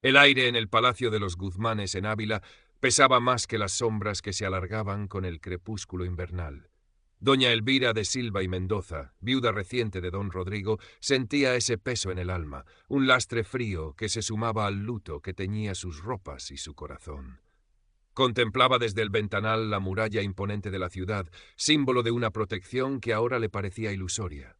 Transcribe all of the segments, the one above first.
El aire en el palacio de los Guzmanes en Ávila pesaba más que las sombras que se alargaban con el crepúsculo invernal. Doña Elvira de Silva y Mendoza, viuda reciente de don Rodrigo, sentía ese peso en el alma, un lastre frío que se sumaba al luto que teñía sus ropas y su corazón. Contemplaba desde el ventanal la muralla imponente de la ciudad, símbolo de una protección que ahora le parecía ilusoria.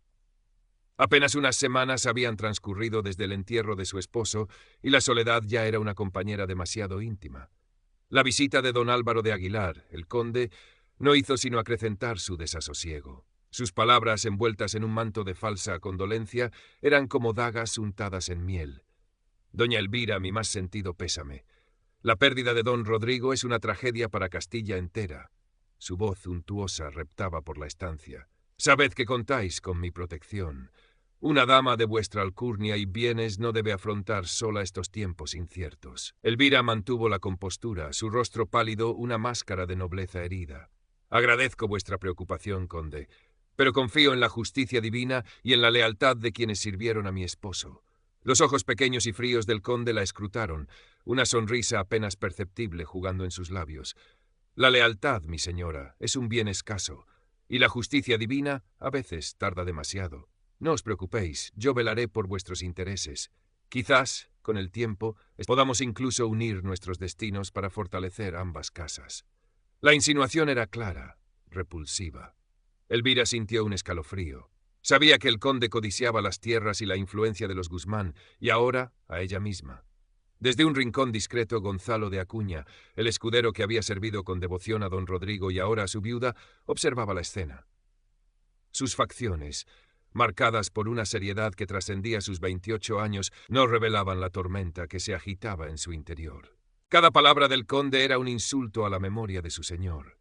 Apenas unas semanas habían transcurrido desde el entierro de su esposo y la soledad ya era una compañera demasiado íntima. La visita de don Álvaro de Aguilar, el conde, no hizo sino acrecentar su desasosiego. Sus palabras, envueltas en un manto de falsa condolencia, eran como dagas untadas en miel. Doña Elvira, mi más sentido pésame. La pérdida de don Rodrigo es una tragedia para Castilla entera. Su voz untuosa reptaba por la estancia. Sabed que contáis con mi protección. Una dama de vuestra alcurnia y bienes no debe afrontar sola estos tiempos inciertos. Elvira mantuvo la compostura, su rostro pálido una máscara de nobleza herida. Agradezco vuestra preocupación, conde, pero confío en la justicia divina y en la lealtad de quienes sirvieron a mi esposo. Los ojos pequeños y fríos del conde la escrutaron, una sonrisa apenas perceptible jugando en sus labios. La lealtad, mi señora, es un bien escaso, y la justicia divina a veces tarda demasiado. No os preocupéis, yo velaré por vuestros intereses. Quizás, con el tiempo, podamos incluso unir nuestros destinos para fortalecer ambas casas. La insinuación era clara, repulsiva. Elvira sintió un escalofrío. Sabía que el conde codiciaba las tierras y la influencia de los Guzmán, y ahora a ella misma. Desde un rincón discreto, Gonzalo de Acuña, el escudero que había servido con devoción a don Rodrigo y ahora a su viuda, observaba la escena. Sus facciones, marcadas por una seriedad que trascendía sus 28 años, no revelaban la tormenta que se agitaba en su interior. Cada palabra del conde era un insulto a la memoria de su señor.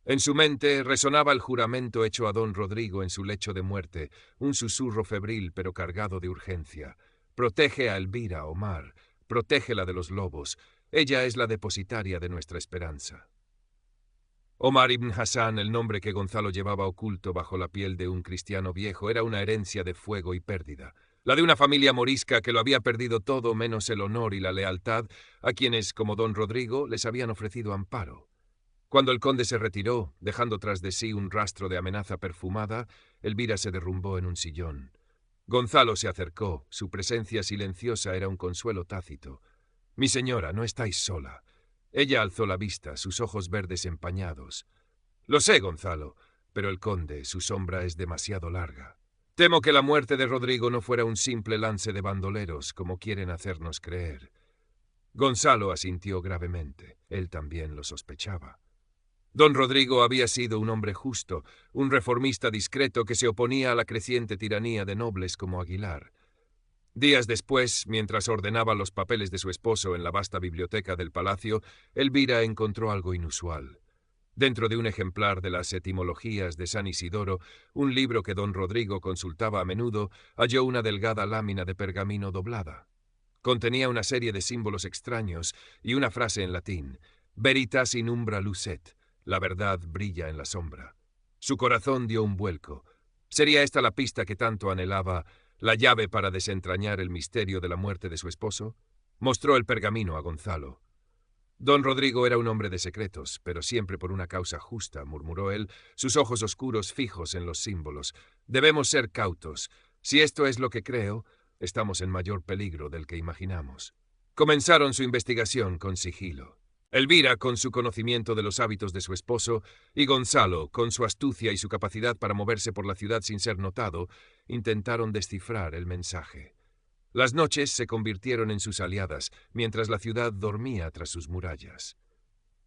En su mente resonaba el juramento hecho a don Rodrigo en su lecho de muerte, un susurro febril pero cargado de urgencia. Protege a Elvira, Omar, protégela de los lobos. Ella es la depositaria de nuestra esperanza. Omar ibn Hassan, el nombre que Gonzalo llevaba oculto bajo la piel de un cristiano viejo, era una herencia de fuego y pérdida. La de una familia morisca que lo había perdido todo menos el honor y la lealtad a quienes, como don Rodrigo, les habían ofrecido amparo. Cuando el conde se retiró, dejando tras de sí un rastro de amenaza perfumada, Elvira se derrumbó en un sillón. Gonzalo se acercó, su presencia silenciosa era un consuelo tácito. «Mi señora, no estáis sola». Ella alzó la vista, sus ojos verdes empañados. «Lo sé, Gonzalo, pero el conde, su sombra es demasiado larga. Temo que la muerte de Rodrigo no fuera un simple lance de bandoleros, como quieren hacernos creer». Gonzalo asintió gravemente. Él también lo sospechaba. Don Rodrigo había sido un hombre justo, un reformista discreto que se oponía a la creciente tiranía de nobles como Aguilar. Días después, mientras ordenaba los papeles de su esposo en la vasta biblioteca del palacio, Elvira encontró algo inusual. Dentro de un ejemplar de las etimologías de San Isidoro, un libro que don Rodrigo consultaba a menudo, halló una delgada lámina de pergamino doblada. Contenía una serie de símbolos extraños y una frase en latín: «Veritas in umbra lucet», la verdad brilla en la sombra. Su corazón dio un vuelco. ¿Sería esta la pista que tanto anhelaba, la llave para desentrañar el misterio de la muerte de su esposo? Mostró el pergamino a Gonzalo. Don Rodrigo era un hombre de secretos, pero siempre por una causa justa, murmuró él, sus ojos oscuros fijos en los símbolos. Debemos ser cautos. Si esto es lo que creo, estamos en mayor peligro del que imaginamos. Comenzaron su investigación con sigilo. Elvira, con su conocimiento de los hábitos de su esposo, y Gonzalo, con su astucia y su capacidad para moverse por la ciudad sin ser notado, intentaron descifrar el mensaje. Las noches se convirtieron en sus aliadas, mientras la ciudad dormía tras sus murallas.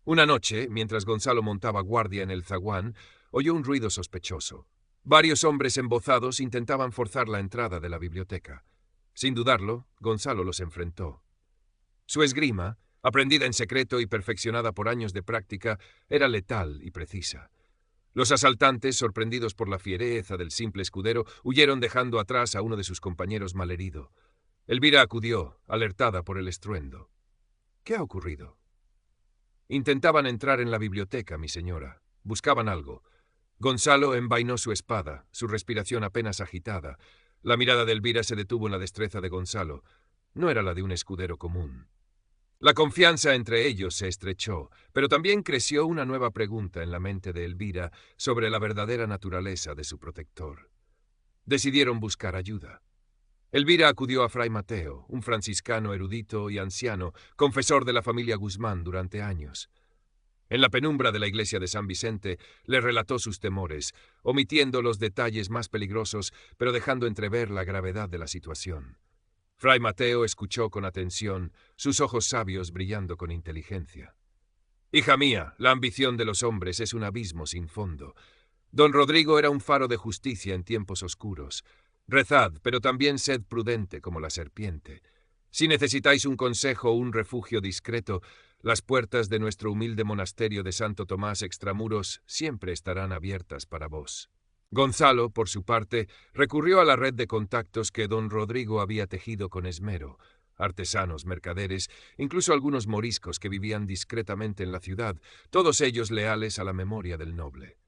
Una noche, mientras Gonzalo montaba guardia en el zaguán, oyó un ruido sospechoso. Varios hombres embozados intentaban forzar la entrada de la biblioteca. Sin dudarlo, Gonzalo los enfrentó. Su esgrima, aprendida en secreto y perfeccionada por años de práctica, era letal y precisa. Los asaltantes, sorprendidos por la fiereza del simple escudero, huyeron dejando atrás a uno de sus compañeros malherido. Elvira acudió, alertada por el estruendo. «¿Qué ha ocurrido?» «Intentaban entrar en la biblioteca, mi señora. Buscaban algo». Gonzalo envainó su espada, su respiración apenas agitada. La mirada de Elvira se detuvo en la destreza de Gonzalo. no era la de un escudero común. La confianza entre ellos se estrechó, pero también creció una nueva pregunta en la mente de Elvira sobre la verdadera naturaleza de su protector. Decidieron buscar ayuda. Elvira acudió a Fray Mateo, un franciscano erudito y anciano, confesor de la familia Guzmán durante años. En la penumbra de la iglesia de San Vicente le relató sus temores, omitiendo los detalles más peligrosos, pero dejando entrever la gravedad de la situación. Fray Mateo escuchó con atención, sus ojos sabios brillando con inteligencia. «Hija mía, la ambición de los hombres es un abismo sin fondo. Don Rodrigo era un faro de justicia en tiempos oscuros. Rezad, pero también sed prudente como la serpiente. Si necesitáis un consejo o un refugio discreto, las puertas de nuestro humilde monasterio de Santo Tomás extramuros siempre estarán abiertas para vos». Gonzalo, por su parte, recurrió a la red de contactos que don Rodrigo había tejido con esmero. Artesanos, mercaderes, incluso algunos moriscos que vivían discretamente en la ciudad, todos ellos leales a la memoria del noble.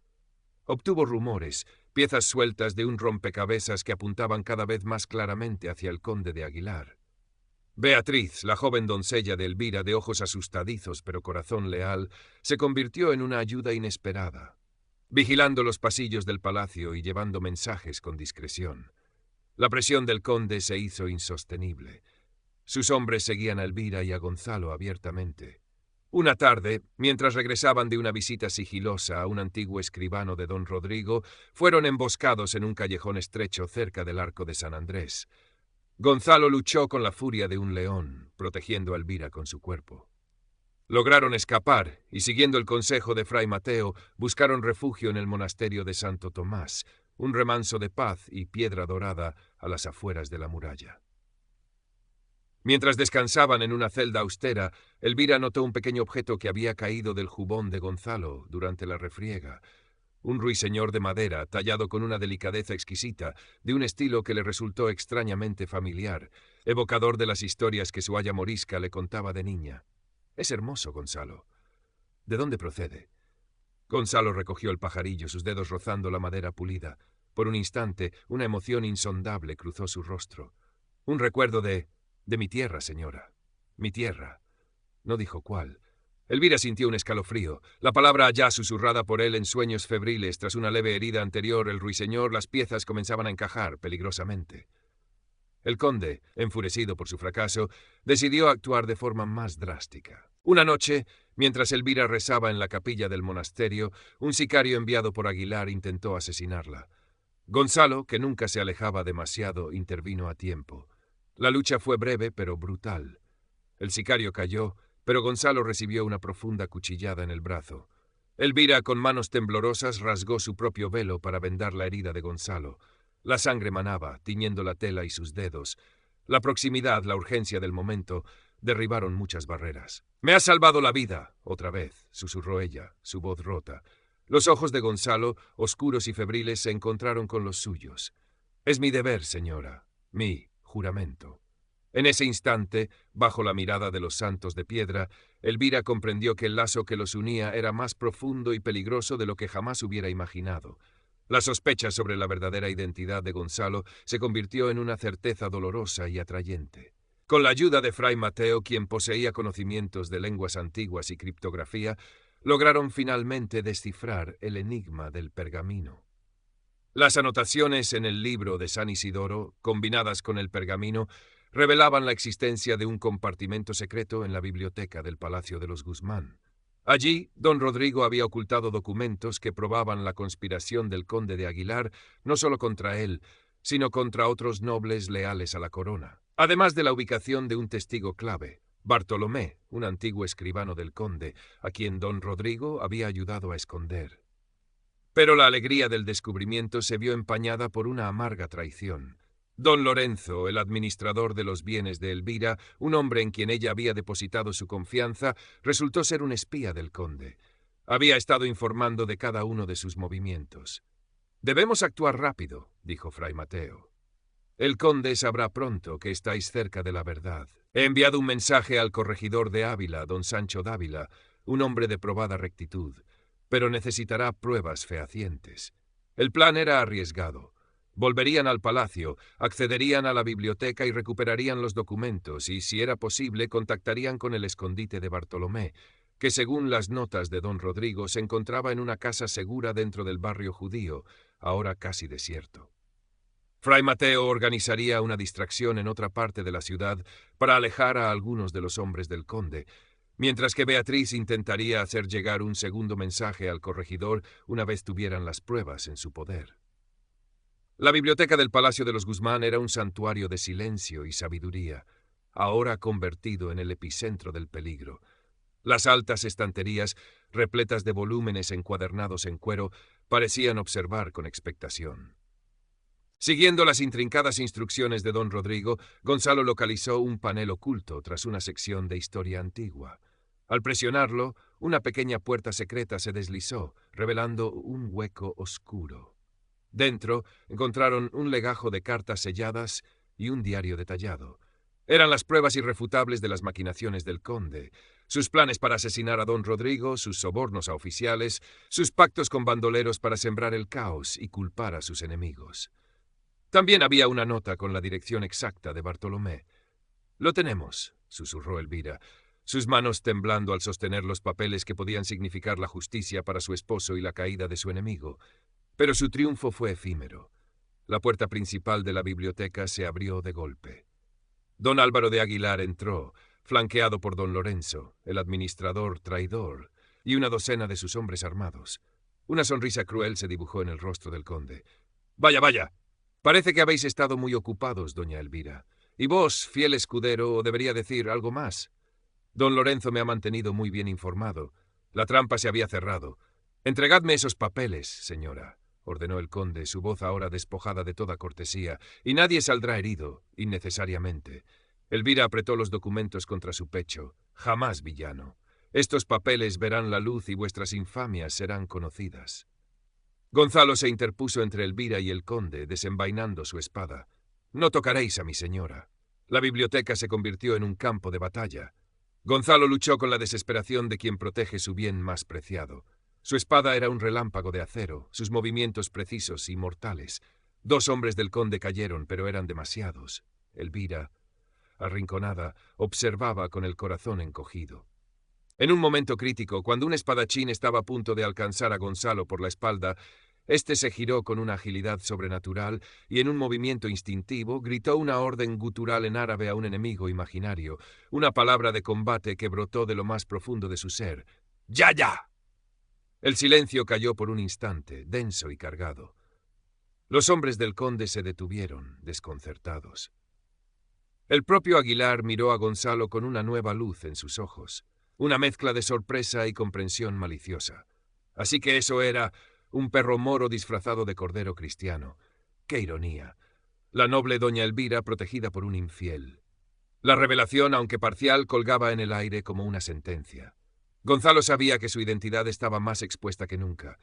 Obtuvo rumores, piezas sueltas de un rompecabezas que apuntaban cada vez más claramente hacia el conde de Aguilar. Beatriz, la joven doncella de Elvira, de ojos asustadizos pero corazón leal, se convirtió en una ayuda inesperada, vigilando los pasillos del palacio y llevando mensajes con discreción. La presión del conde se hizo insostenible. Sus hombres seguían a Elvira y a Gonzalo abiertamente. Una tarde, mientras regresaban de una visita sigilosa a un antiguo escribano de don Rodrigo, fueron emboscados en un callejón estrecho cerca del Arco de San Andrés. Gonzalo luchó con la furia de un león, protegiendo a Elvira con su cuerpo. Lograron escapar y, siguiendo el consejo de Fray Mateo, buscaron refugio en el monasterio de Santo Tomás, un remanso de paz y piedra dorada a las afueras de la muralla. Mientras descansaban en una celda austera, Elvira notó un pequeño objeto que había caído del jubón de Gonzalo durante la refriega. Un ruiseñor de madera, tallado con una delicadeza exquisita, de un estilo que le resultó extrañamente familiar, evocador de las historias que su aya morisca le contaba de niña. «Es hermoso, Gonzalo. ¿De dónde procede?» Gonzalo recogió el pajarillo, sus dedos rozando la madera pulida. Por un instante, una emoción insondable cruzó su rostro. «Un recuerdo de mi tierra, señora. Mi tierra». No dijo cuál. Elvira sintió un escalofrío. La palabra allá susurrada por él en sueños febriles tras una leve herida anterior, el ruiseñor, las piezas comenzaban a encajar peligrosamente. El conde, enfurecido por su fracaso, decidió actuar de forma más drástica. Una noche, mientras Elvira rezaba en la capilla del monasterio, un sicario enviado por Aguilar intentó asesinarla. Gonzalo, que nunca se alejaba demasiado, intervino a tiempo. La lucha fue breve pero brutal. El sicario cayó, pero Gonzalo recibió una profunda cuchillada en el brazo. Elvira, con manos temblorosas, rasgó su propio velo para vendar la herida de Gonzalo. La sangre manaba, tiñendo la tela y sus dedos. La proximidad, la urgencia del momento, derribaron muchas barreras. «Me has salvado la vida, otra vez», susurró ella, su voz rota. Los ojos de Gonzalo, oscuros y febriles, se encontraron con los suyos. «Es mi deber, señora, mi juramento». En ese instante, bajo la mirada de los santos de piedra, Elvira comprendió que el lazo que los unía era más profundo y peligroso de lo que jamás hubiera imaginado. La sospecha sobre la verdadera identidad de Gonzalo se convirtió en una certeza dolorosa y atrayente. Con la ayuda de Fray Mateo, quien poseía conocimientos de lenguas antiguas y criptografía, lograron finalmente descifrar el enigma del pergamino. Las anotaciones en el libro de San Isidoro, combinadas con el pergamino, revelaban la existencia de un compartimento secreto en la biblioteca del Palacio de los Guzmán. Allí, don Rodrigo había ocultado documentos que probaban la conspiración del conde de Aguilar no solo contra él, sino contra otros nobles leales a la corona, además de la ubicación de un testigo clave, Bartolomé, un antiguo escribano del conde, a quien don Rodrigo había ayudado a esconder. Pero la alegría del descubrimiento se vio empañada por una amarga traición. Don Lorenzo, el administrador de los bienes de Elvira, un hombre en quien ella había depositado su confianza, resultó ser un espía del conde. Había estado informando de cada uno de sus movimientos. «Debemos actuar rápido», dijo Fray Mateo. «El conde sabrá pronto que estáis cerca de la verdad. He enviado un mensaje al corregidor de Ávila, don Sancho Dávila, un hombre de probada rectitud, pero necesitará pruebas fehacientes». El plan era arriesgado. Volverían al palacio, accederían a la biblioteca y recuperarían los documentos, y si era posible, contactarían con el escondite de Bartolomé, que según las notas de don Rodrigo se encontraba en una casa segura dentro del barrio judío, ahora casi desierto. Fray Mateo organizaría una distracción en otra parte de la ciudad para alejar a algunos de los hombres del conde, mientras que Beatriz intentaría hacer llegar un segundo mensaje al corregidor una vez tuvieran las pruebas en su poder. La biblioteca del Palacio de los Guzmán era un santuario de silencio y sabiduría, ahora convertido en el epicentro del peligro. Las altas estanterías, repletas de volúmenes encuadernados en cuero, parecían observar con expectación. Siguiendo las intrincadas instrucciones de don Rodrigo, Gonzalo localizó un panel oculto tras una sección de historia antigua. Al presionarlo, una pequeña puerta secreta se deslizó, revelando un hueco oscuro. Dentro encontraron un legajo de cartas selladas y un diario detallado. Eran las pruebas irrefutables de las maquinaciones del conde, sus planes para asesinar a don Rodrigo, sus sobornos a oficiales, sus pactos con bandoleros para sembrar el caos y culpar a sus enemigos. También había una nota con la dirección exacta de Bartolomé. «Lo tenemos», susurró Elvira, sus manos temblando al sostener los papeles que podían significar la justicia para su esposo y la caída de su enemigo. Pero su triunfo fue efímero. La puerta principal de la biblioteca se abrió de golpe. Don Álvaro de Aguilar entró, flanqueado por don Lorenzo, el administrador traidor, y una docena de sus hombres armados. Una sonrisa cruel se dibujó en el rostro del conde. «Vaya, vaya. Parece que habéis estado muy ocupados, doña Elvira. Y vos, fiel escudero, o debería decir algo más. Don Lorenzo me ha mantenido muy bien informado. La trampa se había cerrado. Entregadme esos papeles, señora», ordenó el conde, su voz ahora despojada de toda cortesía, «y nadie saldrá herido, innecesariamente». Elvira apretó los documentos contra su pecho. «Jamás, villano. Estos papeles verán la luz y vuestras infamias serán conocidas». Gonzalo se interpuso entre Elvira y el conde, desenvainando su espada. «No tocaréis a mi señora». La biblioteca se convirtió en un campo de batalla. Gonzalo luchó con la desesperación de quien protege su bien más preciado. Su espada era un relámpago de acero, sus movimientos precisos y mortales. 2 hombres del conde cayeron, pero eran demasiados. Elvira, arrinconada, observaba con el corazón encogido. En un momento crítico, cuando un espadachín estaba a punto de alcanzar a Gonzalo por la espalda, este se giró con una agilidad sobrenatural y en un movimiento instintivo gritó una orden gutural en árabe a un enemigo imaginario, una palabra de combate que brotó de lo más profundo de su ser. «¡Ya, ya!». El silencio cayó por un instante, denso y cargado. Los hombres del conde se detuvieron, desconcertados. El propio Aguilar miró a Gonzalo con una nueva luz en sus ojos, una mezcla de sorpresa y comprensión maliciosa. Así que eso era un perro moro disfrazado de cordero cristiano. ¡Qué ironía! La noble doña Elvira protegida por un infiel. La revelación, aunque parcial, colgaba en el aire como una sentencia. Gonzalo sabía que su identidad estaba más expuesta que nunca,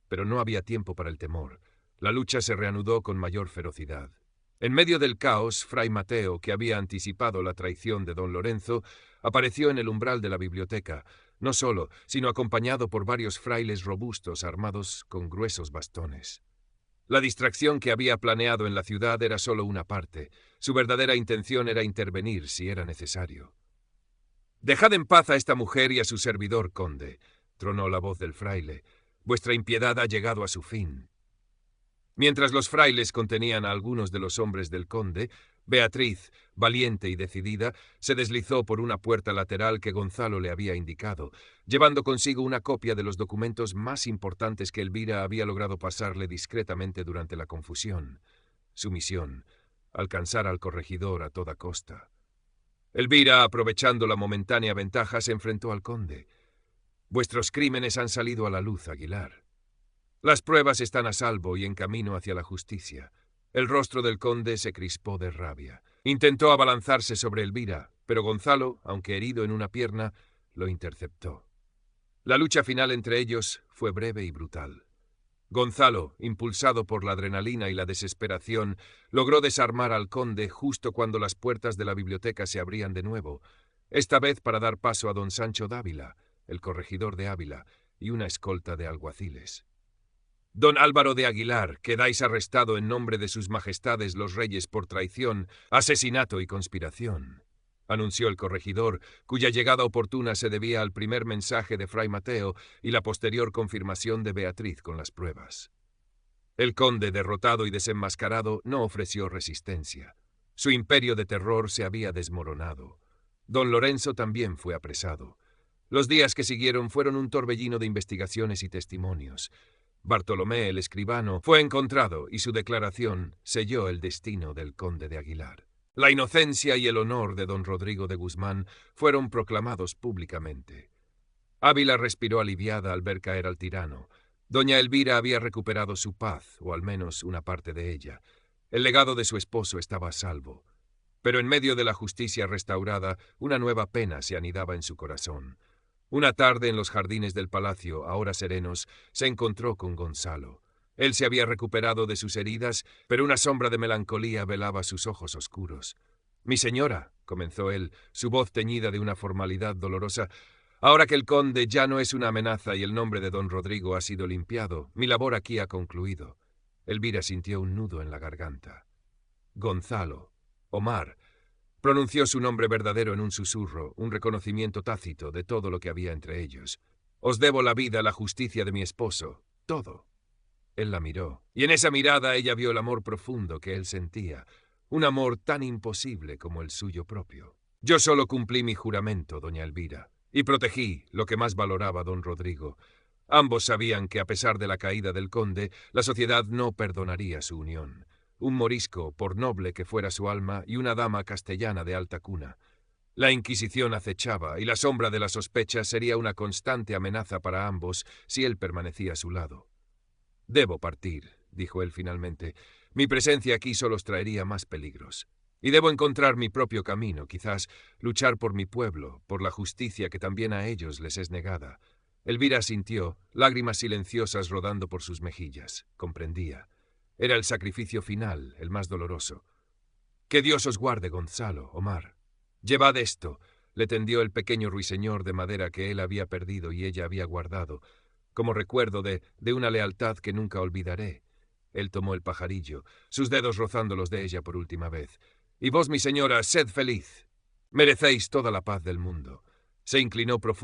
pero no había tiempo para el temor. La lucha se reanudó con mayor ferocidad. En medio del caos, Fray Mateo, que había anticipado la traición de don Lorenzo, apareció en el umbral de la biblioteca, no solo, sino acompañado por varios frailes robustos armados con gruesos bastones. La distracción que había planeado en la ciudad era solo una parte. Su verdadera intención era intervenir si era necesario. «Dejad en paz a esta mujer y a su servidor, conde», tronó la voz del fraile. «Vuestra impiedad ha llegado a su fin». Mientras los frailes contenían a algunos de los hombres del conde, Beatriz, valiente y decidida, se deslizó por una puerta lateral que Gonzalo le había indicado, llevando consigo una copia de los documentos más importantes que Elvira había logrado pasarle discretamente durante la confusión. Su misión, alcanzar al corregidor a toda costa. Elvira, aprovechando la momentánea ventaja, se enfrentó al conde. «Vuestros crímenes han salido a la luz, Aguilar. Las pruebas están a salvo y en camino hacia la justicia». El rostro del conde se crispó de rabia. Intentó abalanzarse sobre Elvira, pero Gonzalo, aunque herido en una pierna, lo interceptó. La lucha final entre ellos fue breve y brutal. Gonzalo, impulsado por la adrenalina y la desesperación, logró desarmar al conde justo cuando las puertas de la biblioteca se abrían de nuevo, esta vez para dar paso a don Sancho Dávila, el corregidor de Ávila, y una escolta de alguaciles. Don Álvaro de Aguilar, quedáis arrestado en nombre de sus majestades los reyes por traición, asesinato y conspiración, anunció el corregidor, cuya llegada oportuna se debía al primer mensaje de Fray Mateo y la posterior confirmación de Beatriz con las pruebas. El conde, derrotado y desenmascarado, no ofreció resistencia. Su imperio de terror se había desmoronado. Don Lorenzo también fue apresado. Los días que siguieron fueron un torbellino de investigaciones y testimonios. Bartolomé, el escribano, fue encontrado y su declaración selló el destino del conde de Aguilar. La inocencia y el honor de don Rodrigo de Guzmán fueron proclamados públicamente. Ávila respiró aliviada al ver caer al tirano. Doña Elvira había recuperado su paz, o al menos una parte de ella. El legado de su esposo estaba a salvo. Pero en medio de la justicia restaurada, una nueva pena se anidaba en su corazón. Una tarde en los jardines del palacio, ahora serenos, se encontró con Gonzalo. Él se había recuperado de sus heridas, pero una sombra de melancolía velaba sus ojos oscuros. «Mi señora», comenzó él, su voz teñida de una formalidad dolorosa, «ahora que el conde ya no es una amenaza y el nombre de don Rodrigo ha sido limpiado, mi labor aquí ha concluido». Elvira sintió un nudo en la garganta. «Gonzalo, Omar», pronunció su nombre verdadero en un susurro, un reconocimiento tácito de todo lo que había entre ellos. «Os debo la vida, la justicia de mi esposo, todo». Él la miró, y en esa mirada ella vio el amor profundo que él sentía, un amor tan imposible como el suyo propio. «Yo solo cumplí mi juramento, doña Elvira, y protegí lo que más valoraba don Rodrigo. Ambos sabían que, a pesar de la caída del conde, la sociedad no perdonaría su unión. Un morisco, por noble que fuera su alma, y una dama castellana de alta cuna. La Inquisición acechaba, y la sombra de la sospecha sería una constante amenaza para ambos si él permanecía a su lado. «Debo partir», dijo él finalmente. «Mi presencia aquí solo os traería más peligros. Y debo encontrar mi propio camino, quizás luchar por mi pueblo, por la justicia que también a ellos les es negada». Elvira sintió, lágrimas silenciosas rodando por sus mejillas. Comprendía. Era el sacrificio final, el más doloroso. «Que Dios os guarde, Gonzalo, Omar. Llevad esto», le tendió el pequeño ruiseñor de madera que él había perdido y ella había guardado, como recuerdo de una lealtad que nunca olvidaré. Él tomó el pajarillo, sus dedos rozando los de ella por última vez. «Y vos, mi señora, sed feliz. Merecéis toda la paz del mundo». Se inclinó profundamente.